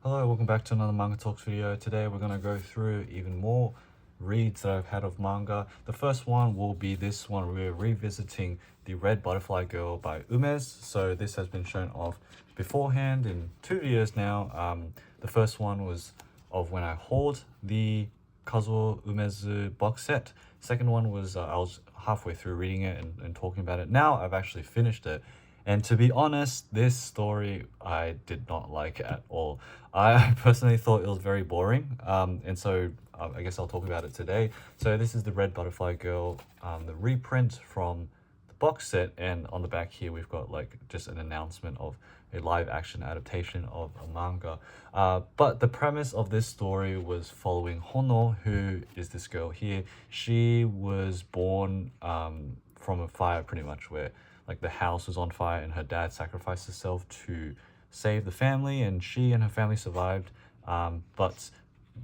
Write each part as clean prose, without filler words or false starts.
Hello, welcome back to another Manga Talks video. Today we're going to go through even more reads that I've had of manga. The first one will be this one. We're revisiting The Red Butterfly Girl by Umezz. So this has been shown off beforehand in 2 videos now. The first one was of when I hauled the Kazuo Umezu box set. Second one was I was halfway through reading it and talking about it. Now I've actually finished it. And to be honest, this story I did not like at all. I personally thought it was very boring. And so I guess I'll talk about it today. So this is the Red Butterfly Girl, the reprint from the box set. And on the back here, we've got like just an announcement of a live action adaptation of a manga. But the premise of this story was following Hino, who is this girl here. She was born from a fire pretty much where like the house was on fire and her dad sacrificed herself to save the family, and she and her family survived. But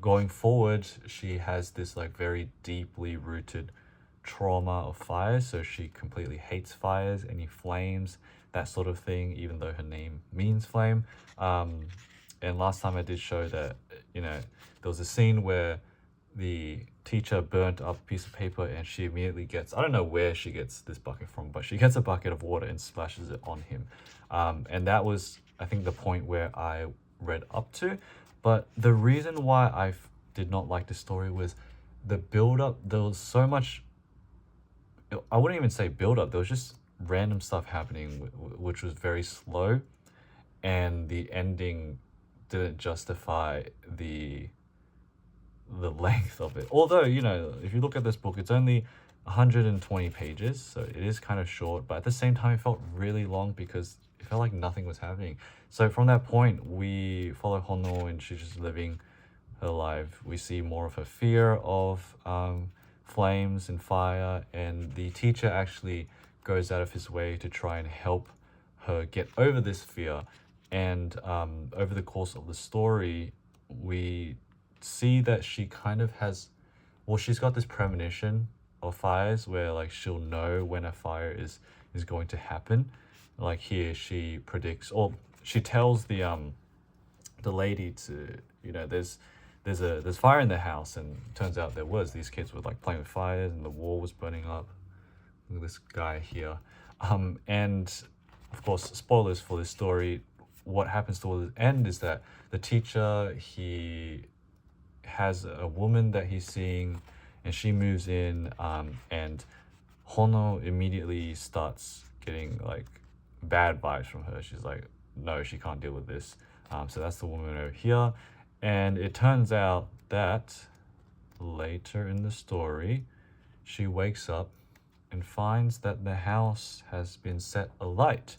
going forward, she has this like very deeply rooted trauma of fires, so she completely hates fires, any flames, that sort of thing, even though her name means flame. And last time I did show that, you know, there was a scene where the teacher burnt up a piece of paper and she immediately gets, I don't know where she gets this bucket from, but she gets a bucket of water and splashes it on him. And that was, I think, the point where I read up to. But the reason why I did not like the story was the build-up. There was so much, I wouldn't even say build-up, there was just random stuff happening which was very slow, and the ending didn't justify the length of it. Although, you know, if you look at this book, it's only 120 pages, so it is kind of short, but at the same time it felt really long because it felt like nothing was happening. So from that point, we follow Hino and she's just living her life. We see more of her fear of flames and fire, and the teacher actually goes out of his way to try and help her get over this fear. And over the course of the story, we see that she kind of has, well, she's got this premonition of fires where like she'll know when a fire is going to happen. Like here she predicts, or she tells the lady to, you know, there's fire in the house, and it turns out there was. These kids were like playing with fires and the wall was burning up. Look at this guy here. And of course, spoilers for this story. What happens toward the end is that the teacher, he has a woman that he's seeing, and she moves in, and Hino immediately starts getting like bad vibes from her. She's like, no, she can't deal with this. So that's the woman over here. And it turns out that later in the story, she wakes up and finds that the house has been set alight,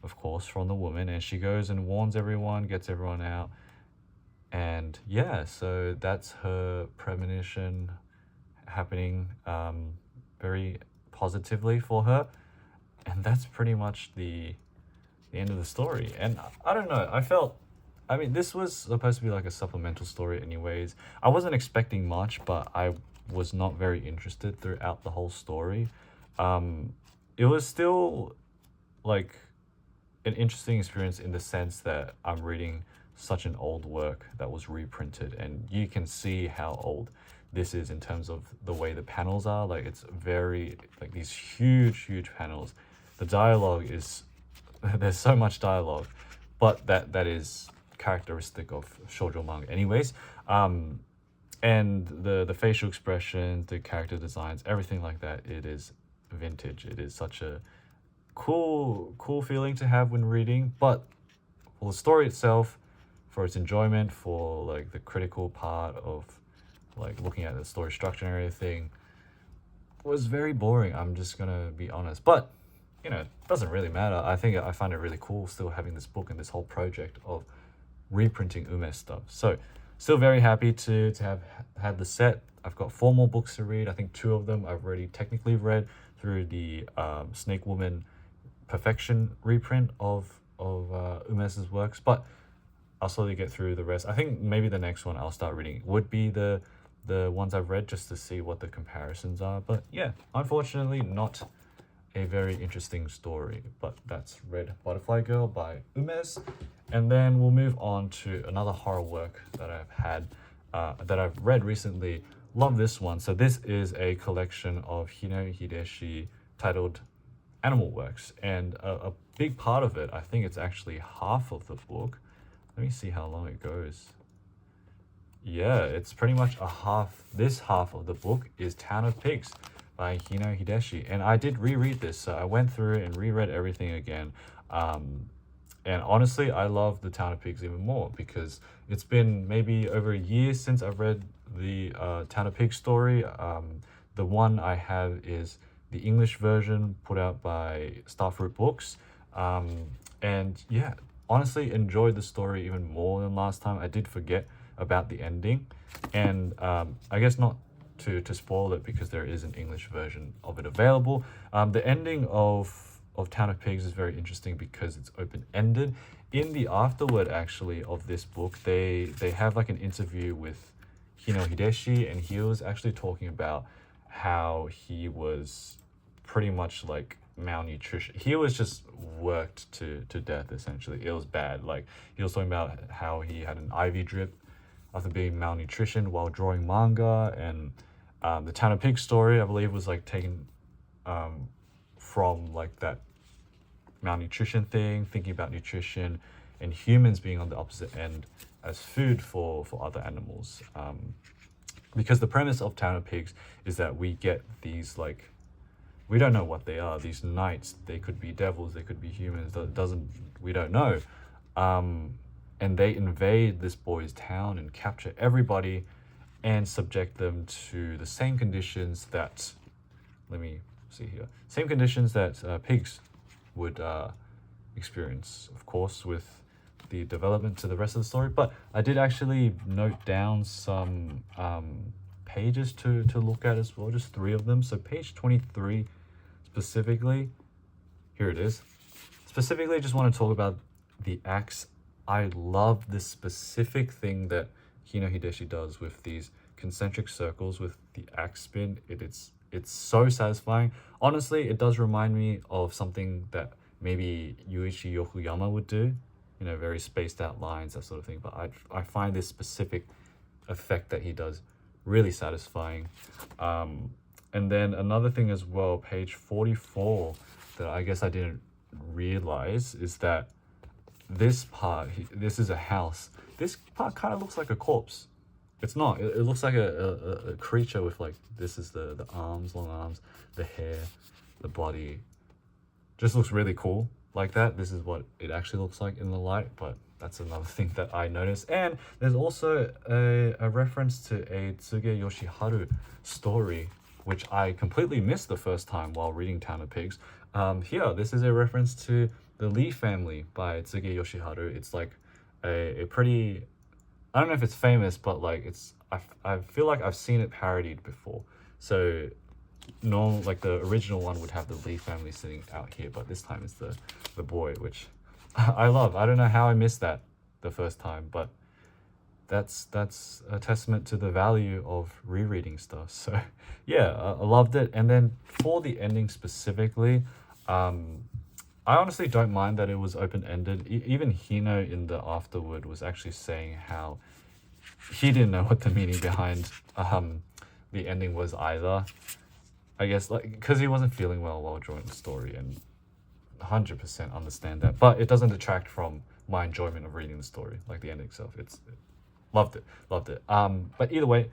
of course, from the woman, and she goes and warns everyone, gets everyone out. And yeah, so that's her premonition happening very positively for her. And that's pretty much the end of the story. And I don't know, I mean, this was supposed to be like a supplemental story anyways. I wasn't expecting much, but I was not very interested throughout the whole story. It was still like an interesting experience in the sense that I'm reading such an old work that was reprinted, and you can see how old this is in terms of the way the panels are. Like, it's very like these huge panels. The dialogue is there's so much dialogue, but that is characteristic of shoujo manga anyways. And the facial expressions, the character designs, everything like that, it is vintage. It is such a cool feeling to have when reading. But for the story itself, for its enjoyment, for like the critical part of like looking at the story structure and everything, was very boring. I'm just gonna be honest. But you know, it doesn't really matter. I find it really cool still having this book and this whole project of reprinting Umezz stuff. So still very happy to have had the set. I've got 4 more books to read. I think 2 of them I've already technically read through the Snake Woman Perfection reprint of Umezz's works, but I'll slowly get through the rest. I think maybe the next one I'll start reading would be the ones I've read, just to see what the comparisons are. But yeah, unfortunately not a very interesting story. But that's Red Butterfly Girl by Umezz. And then we'll move on to another horror work that I've read recently. Love this one. So this is a collection of Hino Hideshi titled Animal Works, and a big part of it, I think it's actually half of the book. Let me see how long it goes. Yeah, it's pretty much a half. This half of the book is Town of Pigs by Hino Hideshi, and I did reread this, so I went through and reread everything again. And honestly, I love the Town of Pigs even more because it's been maybe over a year since I've read the Town of Pigs story. The one I have is the English version put out by Starfruit Books. And yeah, honestly enjoyed the story even more than last time. I did forget about the ending, and I guess not to spoil it because there is an English version of it available. The ending of Town of Pigs is very interesting because it's open-ended. In the afterword actually of this book, they have like an interview with Hino Hideshi, and he was actually talking about how he was pretty much like malnutrition. He was just worked to death essentially. It was bad. Like he was talking about how he had an IV drip after being malnutritioned while drawing manga, and the Town of Pigs story I believe was like taken from like that malnutrition thing, thinking about nutrition and humans being on the opposite end as food for other animals. Because the premise of Town of Pigs is that we get these like, we don't know what they are, these knights. They could be devils, they could be humans, we don't know. And they invade this boy's town and capture everybody and subject them to the same conditions that, let me see here, same conditions that pigs would experience, of course, with the development to the rest of the story. But I did actually note down some pages to look at as well, just 3 of them. So page 23 specifically, here it is. Specifically, just want to talk about the axe. I love this specific thing that Hino Hideshi does with these concentric circles with the axe spin. It's so satisfying. Honestly, it does remind me of something that maybe Yuichi Yokoyama would do, you know, very spaced out lines, that sort of thing. But I find this specific effect that he does really satisfying. And then another thing as well, page 44, that I guess I didn't realize is that this part, this is a house. This part kind of looks like a corpse. It's not. It looks like a creature with like, this is the arms, long arms, the hair, the body. Just looks really cool like that. This is what it actually looks like in the light, but that's another thing that I noticed. And there's also a reference to a Tsuge Yoshiharu story, which I completely missed the first time while reading Town of Pigs. Here, this is a reference to the Lee family by Tsuge Yoshiharu. It's like a pretty, I don't know if it's famous, but like I feel like I've seen it parodied before. So normal, like the original one would have the Lee family sitting out here, but this time it's the boy, which I love. I don't know how I missed that the first time, but that's a testament to the value of rereading stuff. So yeah, I loved it. And then for the ending specifically, I honestly don't mind that it was open-ended. Even Hino in the afterword was actually saying how he didn't know what the meaning behind the ending was either. I guess like because he wasn't feeling well while drawing the story, and 100% understand that. But it doesn't detract from my enjoyment of reading the story, like the ending itself. Loved it. But either way,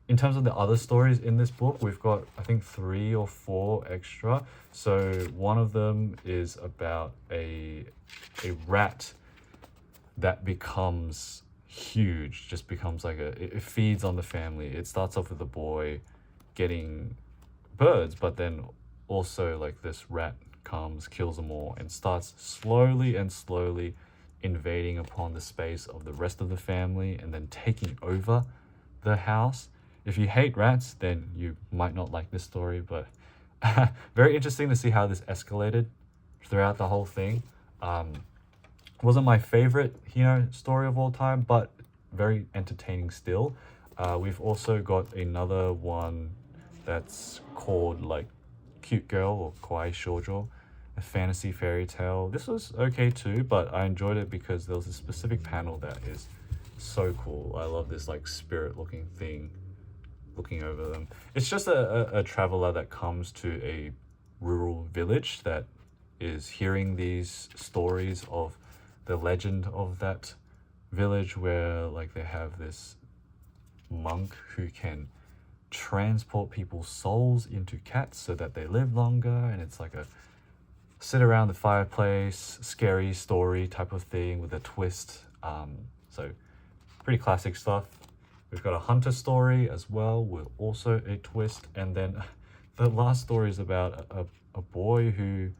in terms of the other stories in this book, we've got, I think, 3 or 4 extra. So one of them is about a rat that becomes huge, just becomes like it feeds on the family. It starts off with a boy getting birds, but then also like this rat comes, kills them all, and starts slowly invading upon the space of the rest of the family and then taking over the house. If you hate rats, then you might not like this story, but very interesting to see how this escalated throughout the whole thing. Wasn't my favorite, story of all time, but very entertaining still. We've also got another one that's called like Cute Girl or Kawaii Shoujo, a fantasy fairy tale. This was okay too, but I enjoyed it because there was a specific panel that is so cool. I love this like spirit looking thing looking over them. It's just a traveler that comes to a rural village that is hearing these stories of the legend of that village, where like they have this monk who can transport people's souls into cats so that they live longer, and it's like a sit around the fireplace scary story type of thing with a twist. So pretty classic stuff. We've got a hunter story as well with also a twist, and then the last story is about a boy who,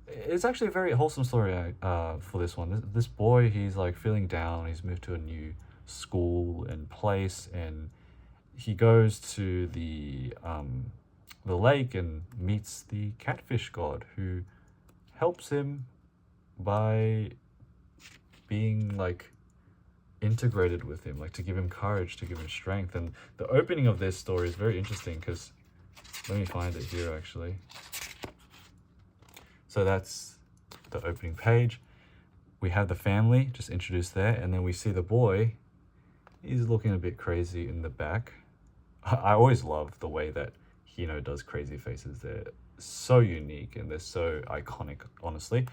it's actually a very wholesome story for this one. This boy, he's like feeling down, he's moved to a new school and place, and he goes to the lake and meets the catfish god, who helps him by being like integrated with him, like to give him courage, to give him strength. And the opening of this story is very interesting because, let me find it here actually. So that's the opening page. We have the family just introduced there, and then we see the boy. He's looking a bit crazy in the back. I always love the way that Hino does crazy faces. They're so unique and they're so iconic, honestly.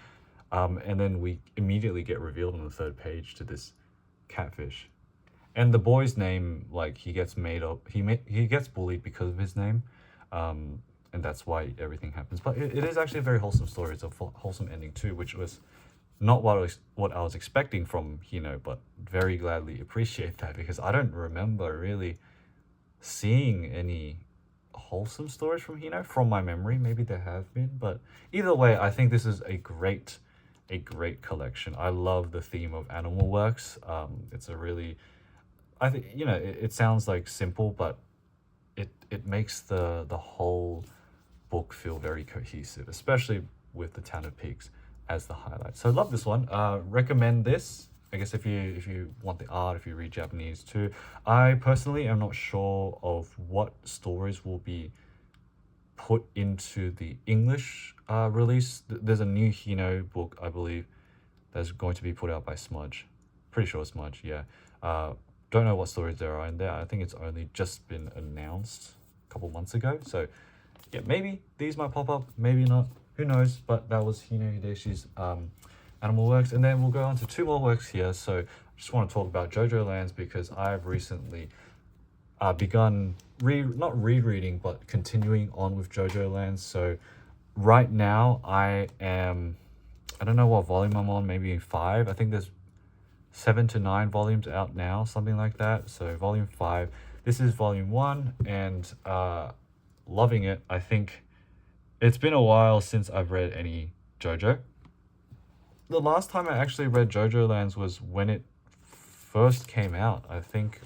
And then we immediately get revealed on the third page to this catfish. And the boy's name, like, he gets made up. He gets bullied because of his name. And that's why everything happens. But it is actually a very wholesome story. It's a wholesome ending too, which was not what I was expecting from Hino, but very gladly appreciate that, because I don't remember really seeing any wholesome stories from Hino from my memory. Maybe there have been, but either way, I think this is a great collection. I love the theme of animal works. It's a really, I think, you know, it sounds like simple, but it makes the whole book feel very cohesive, especially with the Town of Pigs as the highlight. So I love this one. Recommend this. I guess if you want the art, if you read Japanese too. I personally am not sure of what stories will be put into the English release. There's a new Hino book, I believe, that's going to be put out by Smudge. Pretty sure Smudge, yeah. Don't know what stories there are in there. I think it's only just been announced a couple months ago. So yeah, maybe these might pop up, maybe not. Who knows? But that was Hino Hideshi's animal works. And then we'll go on to two more works here. So I just want to talk about Jojolands because I've recently begun not rereading, but continuing on with Jojolands. So right now I don't know what volume I'm on, maybe 5. I think there's 7 to 9 volumes out now, something like that. So volume 5. This is volume 1, and loving it. I think it's been a while since I've read any JoJo. The last time I actually read Jojolands was when it first came out, I think.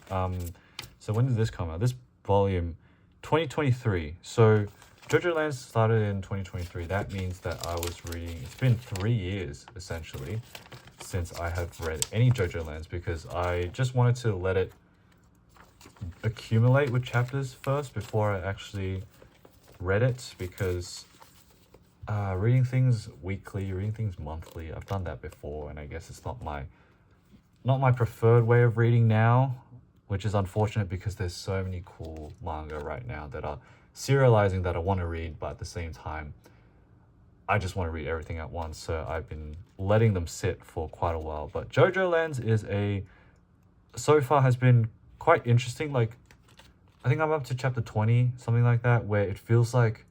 So when did this come out? This volume, 2023. So Jojolands started in 2023. That means that I was reading, it's been 3 years essentially since I have read any Jojolands, because I just wanted to let it accumulate with chapters first before I actually read it, because reading things weekly, reading things monthly, I've done that before, and I guess it's not my preferred way of reading now, which is unfortunate because there's so many cool manga right now that are serializing that I want to read, but at the same time I just want to read everything at once, so I've been letting them sit for quite a while. But Jojolands is so far has been quite interesting. Like, I think I'm up to chapter 20, something like that, where it feels like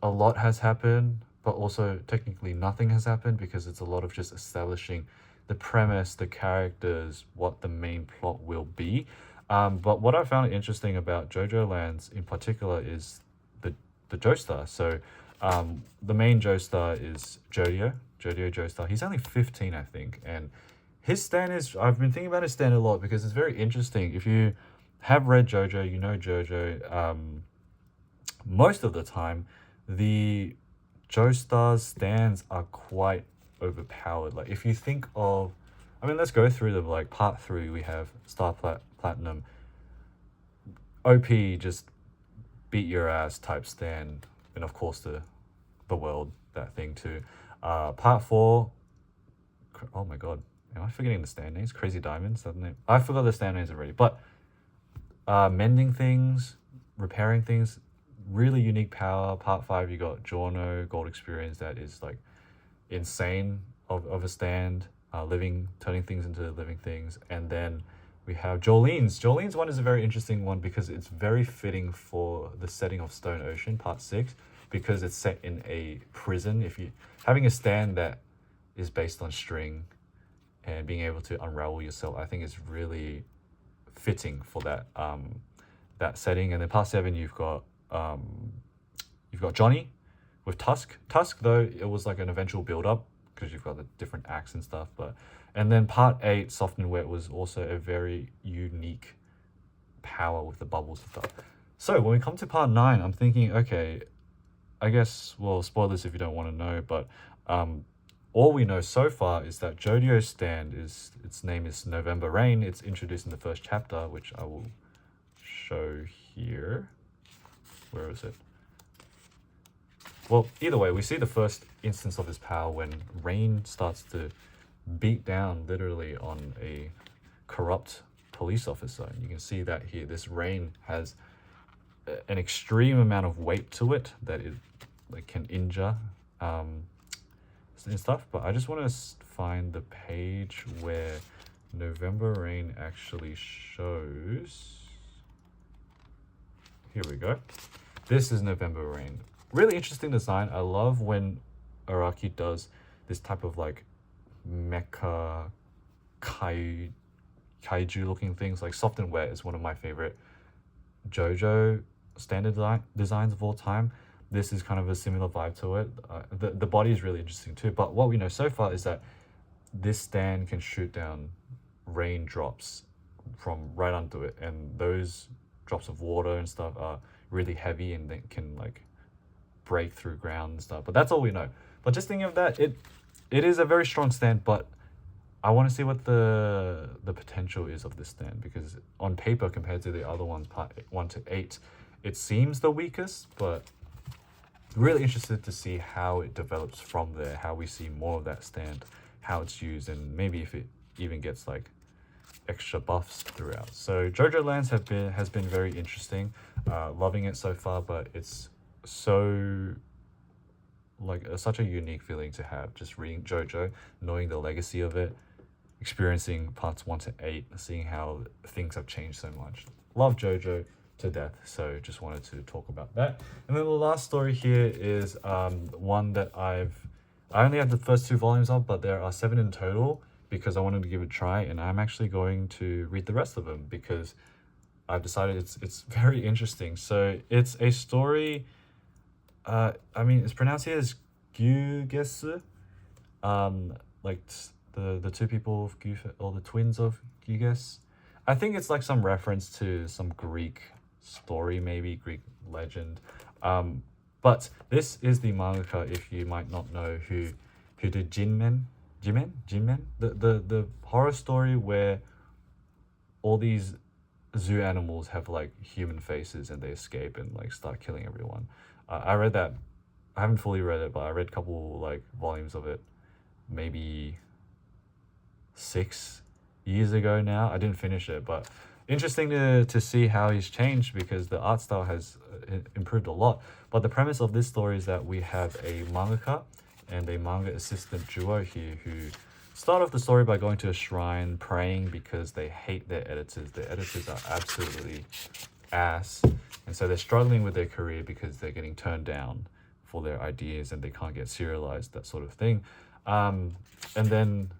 a lot has happened, but also technically nothing has happened, because it's a lot of just establishing the premise, the characters, what the main plot will be. But what I found interesting about Jojolands in particular is the Joestar. So the main Joestar is Jodio Joestar. He's only 15, I think, and his stand is, I've been thinking about his stand a lot because it's very interesting. If you have read JoJo, you know JoJo, most of the time the Joestar's stands are quite overpowered. Like, if you think of, I mean, let's go through them. Like part 3, we have Star Platinum, OP, just beat your ass type stand, and of course the world that thing too. Part 4, oh my god, am I forgetting the stand names? Crazy Diamonds, that name? I forgot the stand names already, but mending things, repairing things, really unique power. Part 5, you got Giorno, Gold Experience, that is like insane of a stand, turning things into living things. And then we have Jojolands. Jojolands one is a very interesting one because it's very fitting for the setting of Stone Ocean, part 6, because it's set in a prison. If you having a stand that is based on string and being able to unravel yourself, I think is really fitting for that that setting. And then part 7, you've got Johnny with Tusk. Tusk, though, it was like an eventual build up because you've got the different acts and stuff. And then part 8, Soft and Wet, was also a very unique power with the bubbles and stuff. So when we come to part 9, I'm thinking, okay, I guess, well, spoilers if you don't want to know, but all we know so far is that Jojo's stand its name is November Rain. It's introduced in the first chapter, which I will show here. Where is it? Well, either way, we see the first instance of his power when Rain starts to beat down literally on a corrupt police officer. And you can see that here. This Rain has an extreme amount of weight to it that it like can injure and stuff. But I just want to find the page where November Rain actually shows. Here we go. This is November Rain. Really interesting design. I love when Araki does this type of like mecha kaiju looking things. Like Soft and Wet is one of my favorite JoJo standard designs of all time. This is kind of a similar vibe to it. The body is really interesting too. But what we know so far is that this stand can shoot down raindrops from right onto it, and those drops of water and stuff are really heavy and they can like break through ground and stuff. But that's all we know. But just thinking of that, it is a very strong stand, but I want to see what the potential is of this stand, because on paper compared to the other ones, part 1 to 8, it seems the weakest, but really interested to see how it develops from there, how we see more of that stand, how it's used, and maybe if it even gets like extra buffs throughout. So Jojolands has been very interesting. Loving it so far, but it's so like such a unique feeling to have just reading JoJo, knowing the legacy of it, experiencing parts 1 to 8, seeing how things have changed so much. Love JoJo to death, so just wanted to talk about that. And then the last story here is one that I only have the first 2 volumes of, but there are 7 in total because I wanted to give it a try, and I'm actually going to read the rest of them because I've decided it's very interesting. So it's a story, I mean, it's pronounced here as Gyuges, like the 2 people of Gyuges, or the twins of Gyges. I think it's like some reference to some Greek story, maybe Greek legend. But this is the mangaka, if you might not know, who did Jinmen, the horror story where all these zoo animals have like human faces and they escape and like start killing everyone. I read that. I haven't fully read it, but I read a couple like volumes of it maybe 6 years ago now. I didn't finish it, but interesting to see how he's changed because the art style has improved a lot. But the premise of this story is that we have a mangaka and a manga assistant duo here who start off the story by going to a shrine, praying because they hate their editors. Their editors are absolutely ass, and so they're struggling with their career because they're getting turned down for their ideas and they can't get serialized, that sort of thing. And then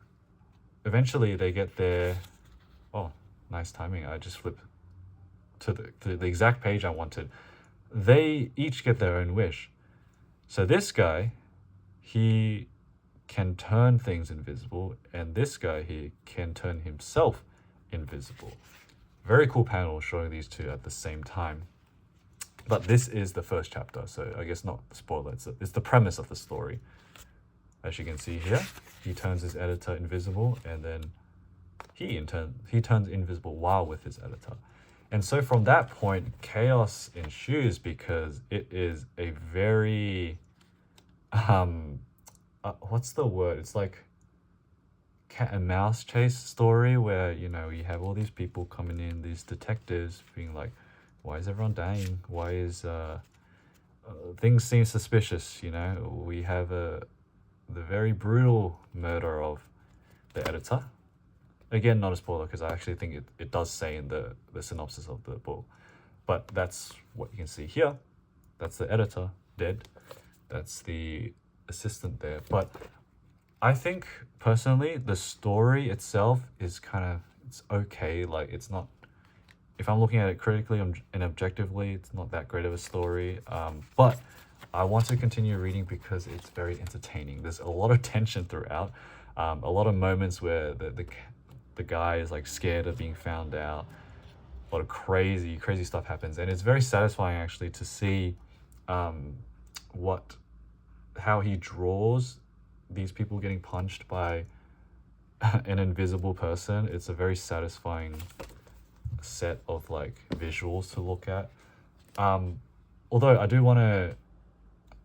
eventually they get their, oh, nice timing. I just flipped to the exact page I wanted. They each get their own wish. So this guy, he can turn things invisible, and this guy here can turn himself invisible. Very cool panel showing these 2 at the same time. But this is the first chapter, so I guess not spoiler. It's the premise of the story. As you can see here, he turns his editor invisible, and then he turns invisible while with his editor. And so from that point, chaos ensues because it is a very what's the word? It's like cat and mouse chase story where, you know, you have all these people coming in, these detectives being like, why is everyone dying? Why is things seem suspicious, you know? We have the very brutal murder of the editor. Again, not a spoiler because I actually think it does say in the synopsis of the book. But that's what you can see here. That's the editor dead. That's the assistant there. But I think personally the story itself is kind of, it's okay. Like, it's not, if I'm looking at it critically and objectively, it's not that great of a story. But I want to continue reading because it's very entertaining. There's a lot of tension throughout. A lot of moments where the guy is like scared of being found out. A lot of crazy stuff happens, and it's very satisfying actually to see how he draws these people getting punched by an invisible person. It's a very satisfying set of like visuals to look at. Although I do want to,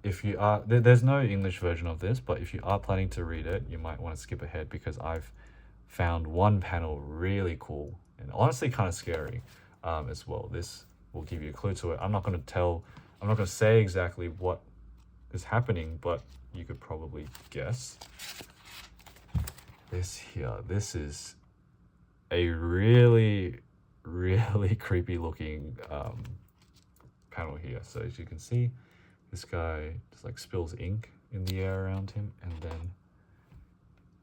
if you are, there's no English version of this, but if you are planning to read it, you might want to skip ahead because I've found one panel really cool and honestly kind of scary as well. This will give you a clue to it. I'm not going to say exactly what is happening, but you could probably guess. This is a really creepy looking panel here. So as you can see, this guy just like spills ink in the air around him, and then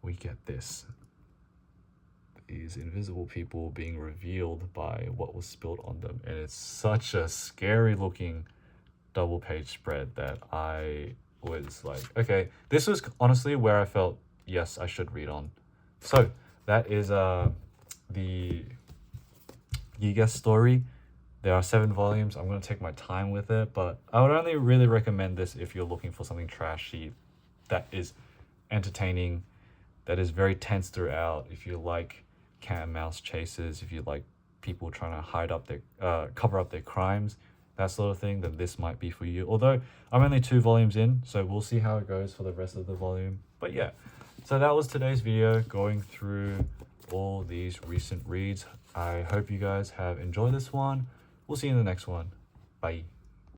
we get this. These invisible people being revealed by what was spilled on them, and it's such a scary looking double page spread that I was like, okay, this was honestly where I felt, yes, I should read on. So that is the Gyges story. There are 7 volumes. I'm going to take my time with it, but I would only really recommend this if you're looking for something trashy that is entertaining, that is very tense throughout. If you like cat and mouse chases, if you like people trying to cover up their crimes, that sort of thing, then this might be for you. Although I'm only 2 volumes in, so we'll see how it goes for the rest of the volume. But yeah, so that was today's video, going through all these recent reads. I hope you guys have enjoyed this one. We'll see you in the next one. Bye.